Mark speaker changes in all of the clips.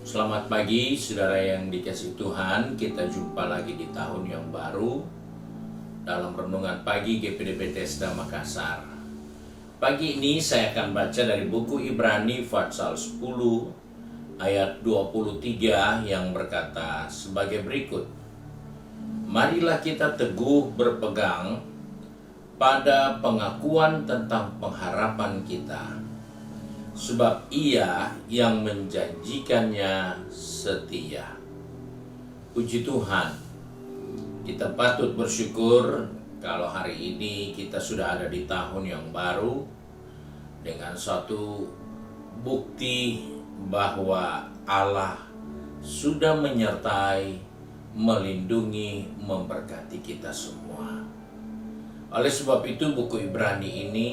Speaker 1: Selamat pagi saudara yang dikasihi Tuhan. Kita jumpa lagi di tahun yang baru dalam renungan pagi GPD Bethesda Makassar. Pagi ini saya akan baca dari buku Ibrani pasal 10 ayat 23 yang berkata sebagai berikut. Marilah kita teguh berpegang pada pengakuan tentang pengharapan kita, sebab Ia yang menjanjikannya setia. Puji Tuhan, kita patut bersyukur kalau hari ini kita sudah ada di tahun yang baru dengan suatu bukti bahwa Allah sudah menyertai, melindungi, memberkati kita semua. Oleh sebab itu buku Ibrani ini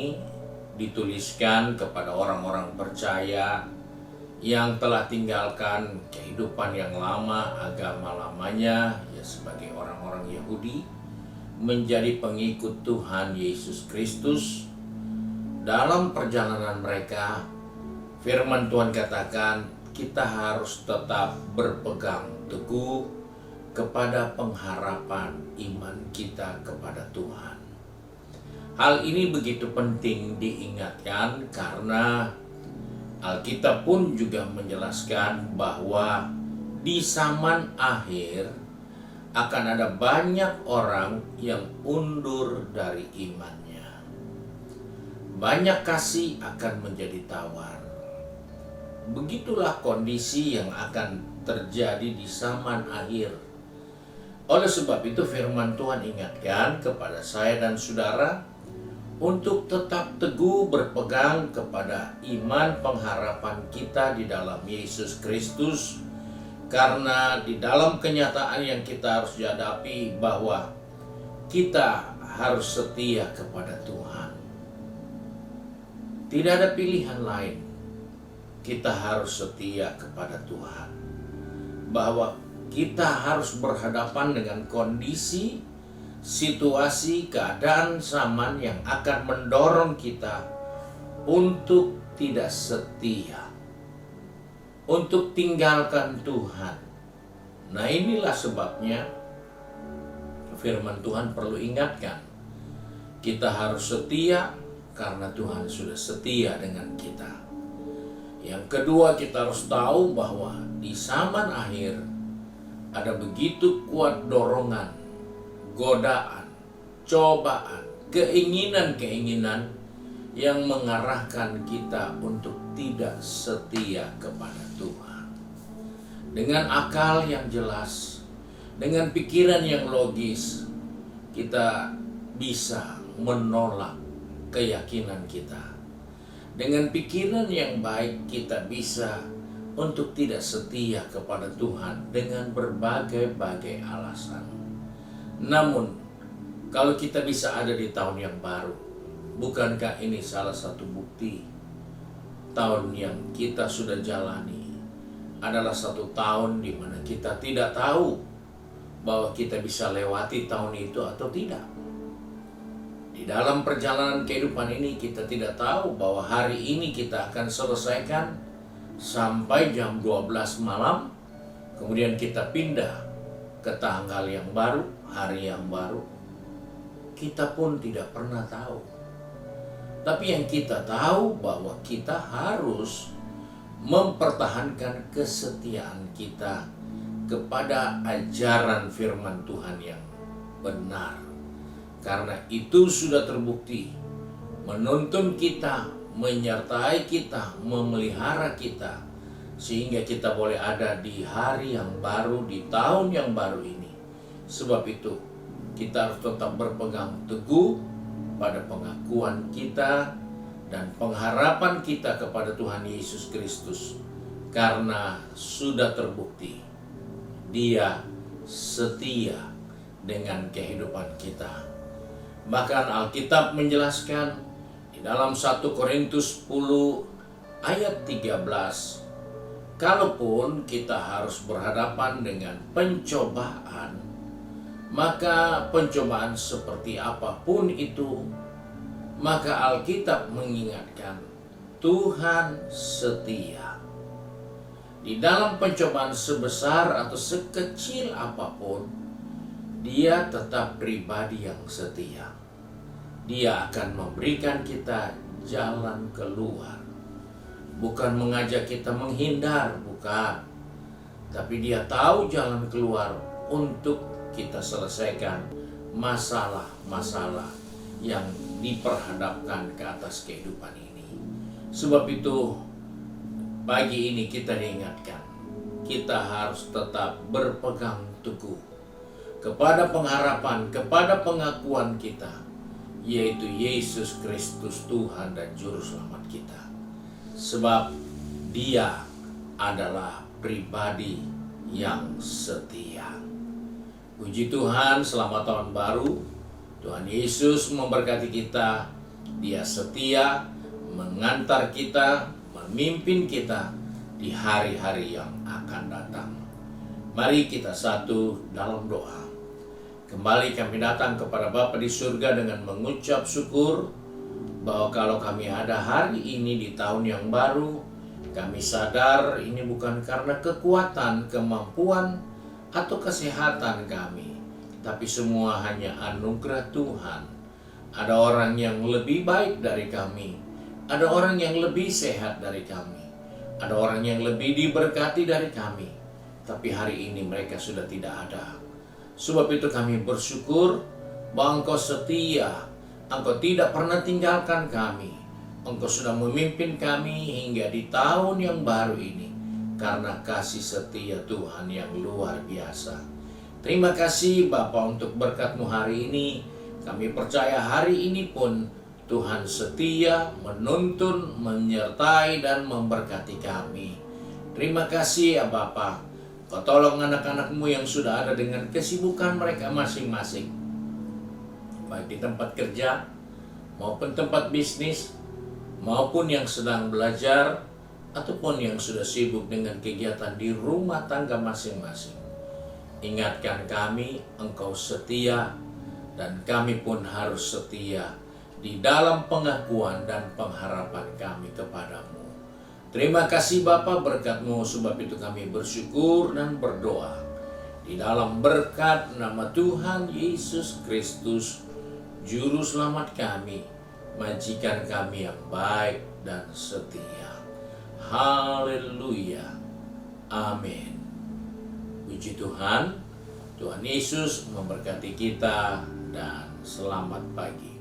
Speaker 1: dituliskan kepada orang-orang percaya yang telah tinggalkan kehidupan yang lama, agama lamanya, ya sebagai orang-orang Yahudi, menjadi pengikut Tuhan Yesus Kristus. Dalam perjalanan mereka, firman Tuhan katakan, kita harus tetap berpegang teguh kepada pengharapan iman kita kepada Tuhan. Hal ini begitu penting diingatkan karena Alkitab pun juga menjelaskan bahwa di zaman akhir akan ada banyak orang yang undur dari imannya. Banyak kasih akan menjadi tawar. Begitulah kondisi yang akan terjadi di zaman akhir. Oleh sebab itu firman Tuhan ingatkan kepada saya dan saudara untuk tetap teguh berpegang kepada iman pengharapan kita di dalam Yesus Kristus, karena di dalam kenyataan yang kita harus hadapi bahwa kita harus setia kepada Tuhan. Tidak ada pilihan lain. Kita harus setia kepada Tuhan. Bahwa kita harus berhadapan dengan kondisi, situasi, keadaan zaman yang akan mendorong kita untuk tidak setia, untuk tinggalkan Tuhan. Nah, inilah sebabnya firman Tuhan perlu ingatkan. Kita harus setia karena Tuhan sudah setia dengan kita. Yang kedua, kita harus tahu bahwa di zaman akhir ada begitu kuat dorongan, godaan, cobaan, keinginan-keinginan yang mengarahkan kita untuk tidak setia kepada Tuhan. Dengan akal yang jelas, dengan pikiran yang logis, kita bisa menolak keyakinan kita. Dengan pikiran yang baik, kita bisa untuk tidak setia kepada Tuhan dengan berbagai-bagai alasan. Namun, kalau kita bisa ada di tahun yang baru, bukankah ini salah satu bukti tahun yang kita sudah jalani adalah satu tahun di mana kita tidak tahu bahwa kita bisa lewati tahun itu atau tidak. Di dalam perjalanan kehidupan ini kita tidak tahu bahwa hari ini kita akan selesaikan sampai jam 12 malam, kemudian kita pindah ke tanggal yang baru, hari yang baru. Kita pun tidak pernah tahu. Tapi yang kita tahu bahwa kita harus mempertahankan kesetiaan kita kepada ajaran firman Tuhan yang benar. Karena itu sudah terbukti menuntun kita, menyertai kita, memelihara kita, sehingga kita boleh ada di hari yang baru, di tahun yang baru ini. Sebab itu, kita harus tetap berpegang teguh pada pengakuan kita dan pengharapan kita kepada Tuhan Yesus Kristus. Karena sudah terbukti, Dia setia dengan kehidupan kita. Bahkan Alkitab menjelaskan di dalam 1 Korintus 10 ayat 13, kalaupun kita harus berhadapan dengan pencobaan, maka pencobaan seperti apapun itu, maka Alkitab mengingatkan Tuhan setia. di dalam pencobaan sebesar atau sekecil apapun, Dia tetap pribadi yang setia. Dia akan memberikan kita jalan keluar. Bukan mengajak kita menghindar, bukan. Tapi Dia tahu jalan keluar untuk kita selesaikan masalah-masalah yang diperhadapkan ke atas kehidupan ini. Sebab itu, pagi ini kita diingatkan, kita harus tetap berpegang teguh kepada pengharapan, kepada pengakuan kita, yaitu Yesus Kristus Tuhan dan Juru Selamat kita. Sebab Dia adalah pribadi yang setia. Puji Tuhan, selamat tahun baru. Tuhan Yesus memberkati kita. Dia setia mengantar kita, memimpin kita di hari-hari yang akan datang. Mari kita satu dalam doa. Kembali kami datang kepada Bapa di surga dengan mengucap syukur bahwa kalau kami ada hari ini di tahun yang baru, kami sadar ini bukan karena kekuatan, kemampuan, atau kesehatan kami, tapi semua hanya anugerah Tuhan. Ada orang yang lebih baik dari kami, ada orang yang lebih sehat dari kami, ada orang yang lebih diberkati dari kami, tapi hari ini mereka sudah tidak ada. Sebab itu kami bersyukur bahwa Engkau setia, Engkau tidak pernah tinggalkan kami. Engkau sudah memimpin kami hingga di tahun yang baru ini, karena kasih setia Tuhan yang luar biasa. Terima kasih Bapa untuk berkat-Mu hari ini. Kami percaya hari ini pun Tuhan setia, menuntun, menyertai, dan memberkati kami. Terima kasih ya Bapa. Kau tolong anak-anak-Mu yang sudah ada dengan kesibukan mereka masing-masing, baik di tempat kerja, maupun tempat bisnis, maupun yang sedang belajar, ataupun yang sudah sibuk dengan kegiatan di rumah tangga masing-masing. Ingatkan kami, Engkau setia, dan kami pun harus setia di dalam pengakuan dan pengharapan kami kepadamu. Terima kasih Bapa, berkat-Mu, sebab itu kami bersyukur dan berdoa di dalam berkat nama Tuhan Yesus Kristus, Juru Selamat kami, majikan kami yang baik dan setia. Haleluya. Amin. Puji Tuhan. Tuhan Yesus memberkati kita dan selamat pagi.